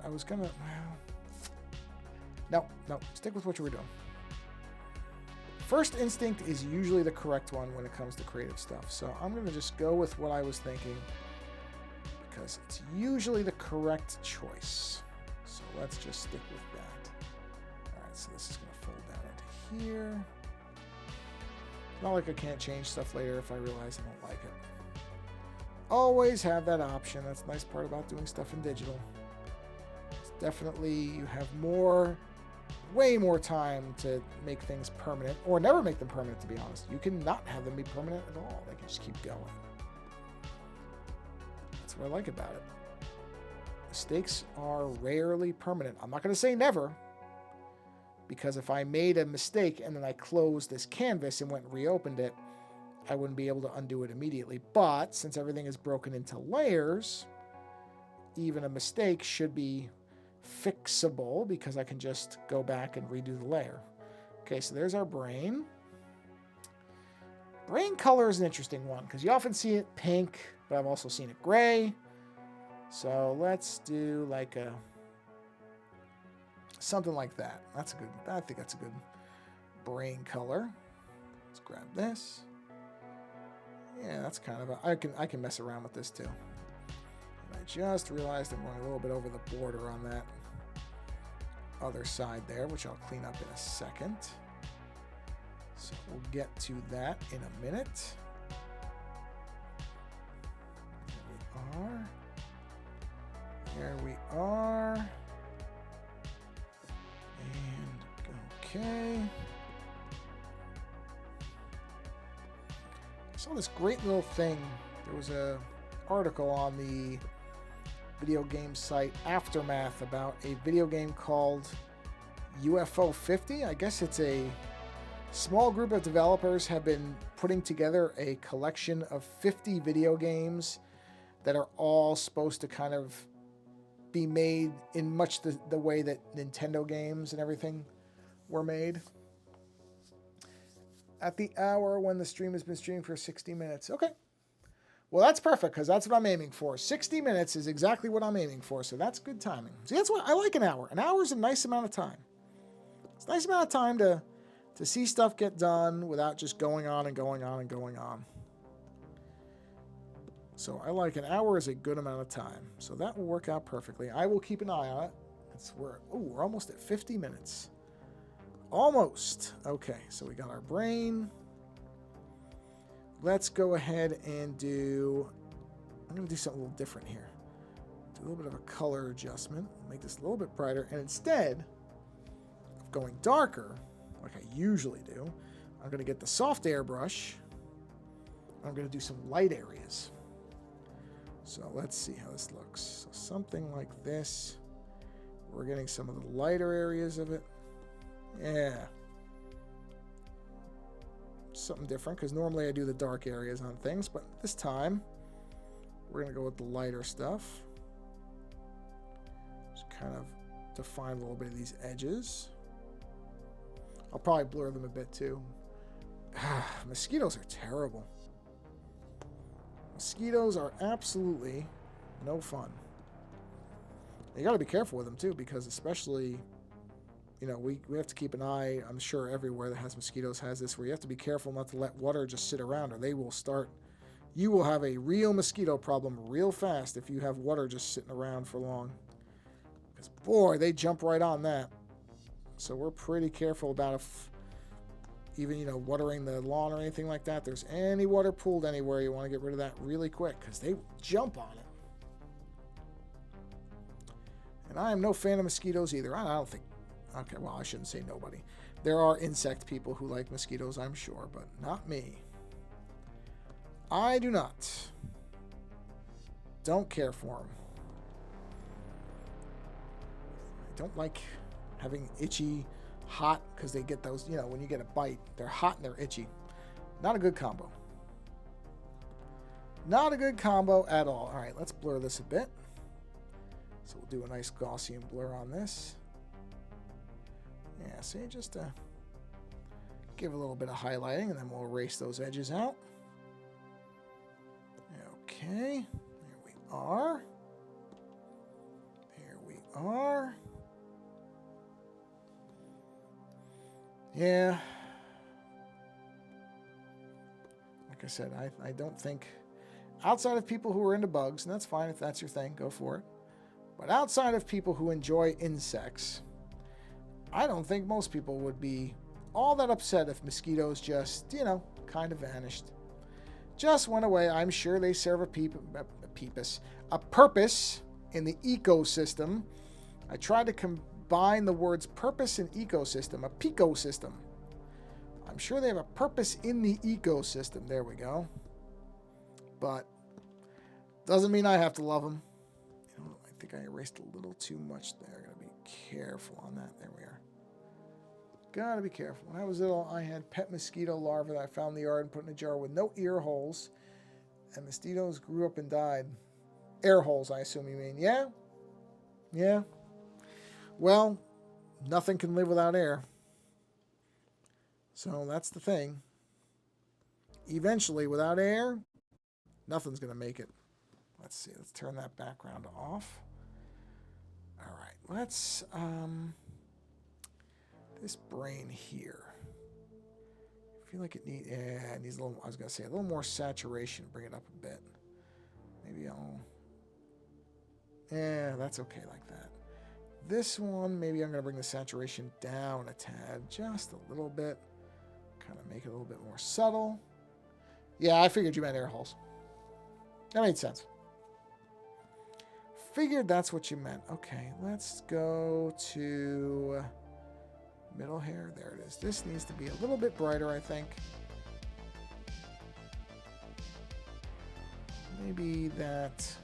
I was gonna. Well, no, stick with what you were doing. First instinct is usually the correct one when it comes to creative stuff. So I'm going to just go with what I was thinking because it's usually the correct choice. So let's just stick with that. All right, so this is going to fold down into here. It's not like I can't change stuff later if I realize I don't like it. Always have that option. That's the nice part about doing stuff in digital. It's definitely, you have way more time to make things permanent, or never make them permanent, to be honest. You can not have them be permanent at all. They can just keep going. That's what I like about it. Mistakes are rarely permanent. I'm not going to say never, because if I made a mistake and then I closed this canvas and went and reopened it, I wouldn't be able to undo it immediately. But since everything is broken into layers, even a mistake should be fixable because I can just go back and redo the layer. Okay, so there's our brain. Brain color is an interesting one because you often see it pink, but I've also seen it gray. So let's do like something like that. That's a good. I think that's a good brain color. Let's grab this. Yeah, that's kind of I can mess around with this too. And I just realized I'm going a little bit over the border on that other side there, which I'll clean up in a second. So we'll get to that in a minute. There we are. And okay. I saw this great little thing. There was a article on the video game site Aftermath about a video game called UFO 50. I guess it's a small group of developers have been putting together a collection of 50 video games that are all supposed to kind of be made in much the way that Nintendo games and everything were made. At the hour when the stream has been streaming for 60 minutes. Okay. Well, that's perfect because that's what I'm aiming for. 60 minutes is exactly what I'm aiming for, so that's good timing. See, that's what I like an hour. An hour is a nice amount of time. It's a nice amount of time to see stuff get done without just going on and going on and going on. So I like an hour is a good amount of time. So that will work out perfectly. I will keep an eye on it. We're almost at 50 minutes. Almost. Okay, so we got our brain. Let's go ahead and I'm going to do something a little different here. Do a little bit of a color adjustment. Make this a little bit brighter. And instead of going darker, like I usually do, I'm going to get the soft airbrush. I'm going to do some light areas. So let's see how this looks. So something like this. We're getting some of the lighter areas of it. Yeah. Something different, because normally I do the dark areas on things, but this time we're going to go with the lighter stuff. kind of define a little bit of these edges. I'll probably blur them a bit too. Mosquitoes are terrible. Mosquitoes are absolutely no fun. You got to be careful with them too, because especially, you know, we have to keep an eye. I'm sure everywhere that has mosquitoes has this, where you have to be careful not to let water just sit around, or they will start. You will have a real mosquito problem real fast if you have water just sitting around for long. Because boy, they jump right on that. So we're pretty careful about if even, you know, watering the lawn or anything like that. There's any water pooled anywhere, you want to get rid of that really quick because they jump on it. And I am no fan of mosquitoes either. I don't think. Okay, well, I shouldn't say nobody. There are insect people who like mosquitoes, I'm sure, but not me. I do not. Don't care for them. I don't like having itchy, hot, because they get those, you know, when you get a bite, they're hot and they're itchy. Not a good combo. Not a good combo at all. All right, let's blur this a bit. So we'll do a nice Gaussian blur on this. Yeah, see, just to give a little bit of highlighting, and then we'll erase those edges out. Okay, there we are. There we are. Yeah. Like I said, I don't think, outside of people who are into bugs, and that's fine if that's your thing, go for it. But outside of people who enjoy insects, I don't think most people would be all that upset if mosquitoes just, you know, kind of vanished. Just went away. I'm sure they serve a purpose in the ecosystem. I tried to combine the words purpose and ecosystem, a picosystem. I'm sure they have a purpose in the ecosystem. There we go. But doesn't mean I have to love them. You know, I think I erased a little too much there. Gotta be careful on that. There we are. Gotta be careful. When I was little, I had pet mosquito larvae that I found in the yard and put in a jar with no ear holes. And mosquitoes grew up and died. Air holes, I assume you mean. Yeah? Yeah. Well, nothing can live without air. So that's the thing. Eventually, without air, nothing's going to make it. Let's see. Let's turn that background off. All right. Let's... this brain here. I feel like it needs, yeah, it needs a little, I was going to say, a little more saturation. Bring it up a bit. Maybe I'll, yeah, that's okay like that. This one, maybe I'm going to bring the saturation down a tad, just a little bit. Kind of make it a little bit more subtle. Yeah, I figured you meant air holes. That made sense. Figured that's what you meant. Okay, let's go to... middle hair, there it is. This needs to be a little bit brighter, I think. Maybe that...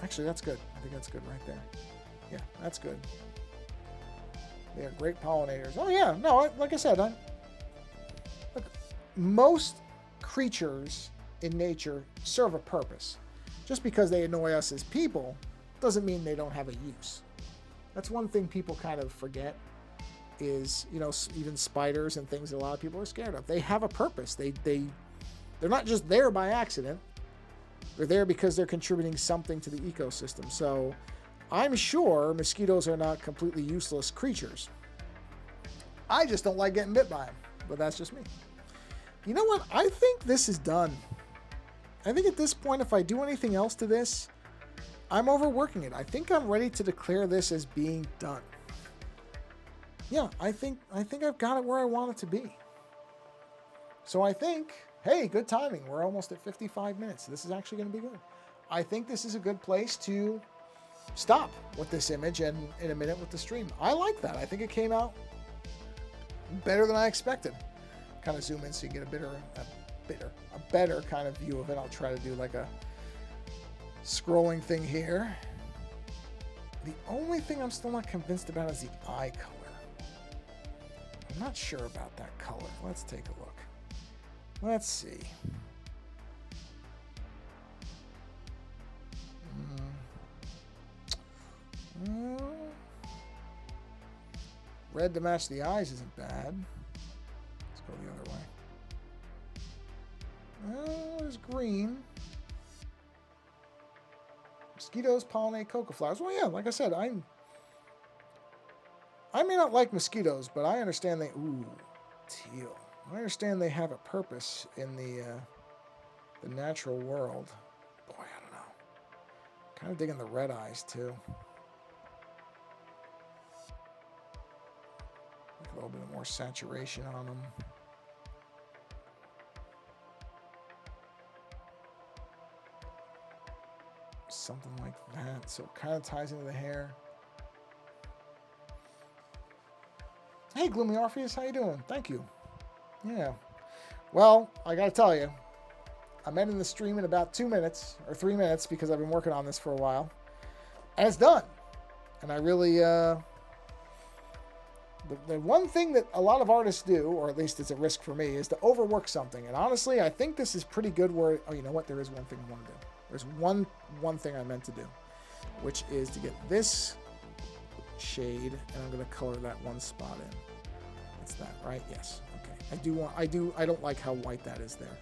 actually, that's good. I think that's good right there. Yeah, that's good. They are great pollinators. Oh, yeah. No, like I said, look, most creatures in nature serve a purpose. Just because they annoy us as people doesn't mean they don't have a use. That's one thing people kind of forget is, you know, even spiders and things that a lot of people are scared of. They have a purpose. They're not just there by accident. They're there because they're contributing something to the ecosystem. So I'm sure mosquitoes are not completely useless creatures. I just don't like getting bit by them, but that's just me. You know what? I think this is done. I think at this point, if I do anything else to this, I'm overworking it. I think I'm ready to declare this as being done. Yeah, I think I've got it where I want it to be. So I think, hey, good timing. We're almost at 55 minutes. This is actually going to be good. I think this is a good place to stop with this image and in a minute with the stream. I like that. I think it came out better than I expected. Kind of zoom in so you get a better kind of view of it. I'll try to do like a scrolling thing here. The only thing I'm still not convinced about is the eye color. I'm not sure about that color. Let's take a look. Let's see. Red to match the eyes isn't bad. Let's go the other way. Oh, there's green. Mosquitoes pollinate coca flowers. Well, yeah, like I said, I may not like mosquitoes, but I understand they... Ooh, teal. I understand they have a purpose in the natural world. Boy, I don't know. Kind of digging the red eyes, too. A little bit more saturation on them. Something like that. So it kind of ties into the hair. Hey, Gloomy Orpheus, how you doing? Thank you. Yeah. Well, I gotta tell you, I'm ending the stream in about 2 minutes, or 3 minutes, because I've been working on this for a while. And it's done. And I really, the one thing that a lot of artists do, or at least it's a risk for me, is to overwork something. And honestly, I think this is pretty good where, oh, you know what? There is one thing I want to do. There's one thing I meant to do, which is to get this shade, and I'm going to color that one spot in. It's that, right? Yes. Okay. I don't like how white that is there.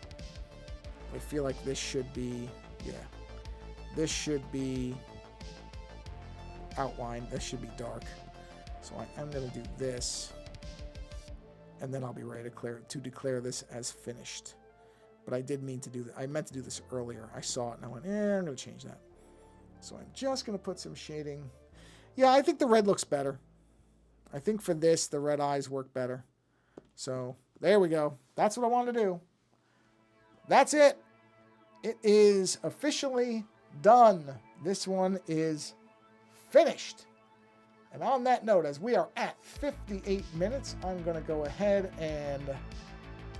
I feel like this should be, yeah. This should be outlined. This should be dark. So I'm going to do this, and then I'll be ready to declare this as finished. But I did mean to do that. I meant to do this earlier. I saw it, and I went, I'm going to change that. So I'm just going to put some shading. Yeah, I think the red looks better. I think for this, the red eyes work better. So there we go. That's what I wanted to do. That's it. It is officially done. This one is finished. And on that note, as we are at 58 minutes, I'm going to go ahead and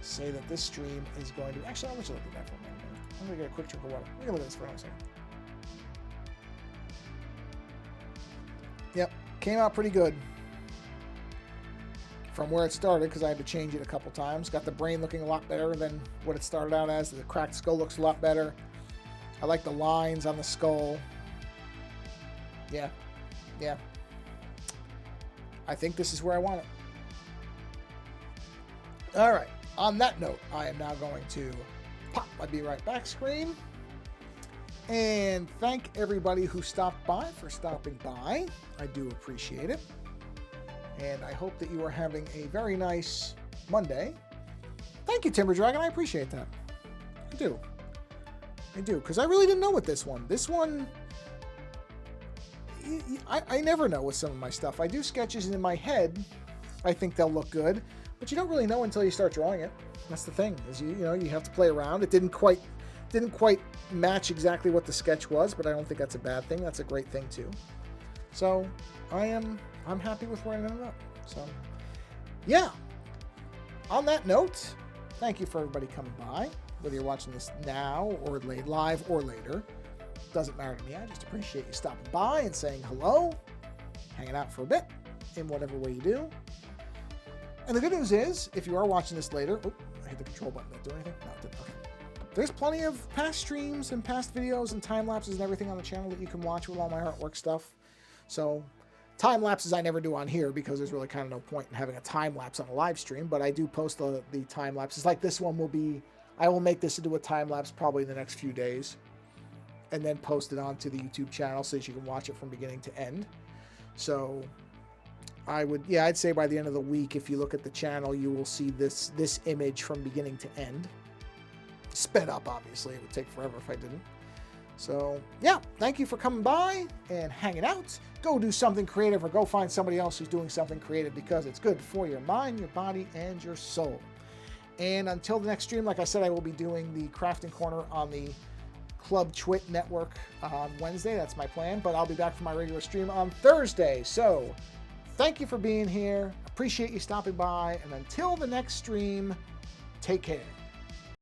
say that this stream is going to... Actually, I'll let you look at that for a minute. I'm going to get a quick drink of water. We can look at this for a second. Yep, came out pretty good from where it started, because I had to change it a couple times. Got the brain looking a lot better than what it started out as. The cracked skull looks a lot better. I like the lines on the skull. Yeah. I think this is where I want it. All right. On that note, I am now going to pop my Be Right Back screen and thank everybody who stopped by for stopping by. I do appreciate it. And I hope that you are having a very nice Monday. Thank you, Timber Dragon. I appreciate that. I do, because I really didn't know with this one. This one... I never know with some of my stuff. I do sketches in my head. I think they'll look good, but you don't really know until you start drawing it. That's the thing, is you have to play around. It didn't quite match exactly what the sketch was, but I don't think that's a bad thing. That's a great thing too. So I'm happy with where I ended up. So yeah. On that note, thank you for everybody coming by, whether you're watching this now or live or later. Doesn't matter to me. I just appreciate you stopping by and saying hello, hanging out for a bit in whatever way you do. And the good news is, if you are watching this later, I hit the control button. Did that do anything? No, it didn't. Okay. There's plenty of past streams and past videos and time lapses and everything on the channel that you can watch with all my artwork stuff. So time lapses I never do on here, because there's really kind of no point in having a time lapse on a live stream. But I do post the time lapses. Like this one will be. I will make this into a time lapse probably in the next few days, and then post it onto the YouTube channel so that you can watch it from beginning to end. So I'd say by the end of the week, if you look at the channel, you will see this image from beginning to end. Sped up, obviously. It would take forever if I didn't. So, yeah, thank you for coming by and hanging out. Go do something creative, or go find somebody else who's doing something creative, because it's good for your mind, your body, and your soul. And until the next stream, like I said, I will be doing the Crafting Corner on the Club Twit Network on Wednesday. That's my plan, but I'll be back for my regular stream on Thursday. So thank you for being here. Appreciate you stopping by. And until the next stream, take care.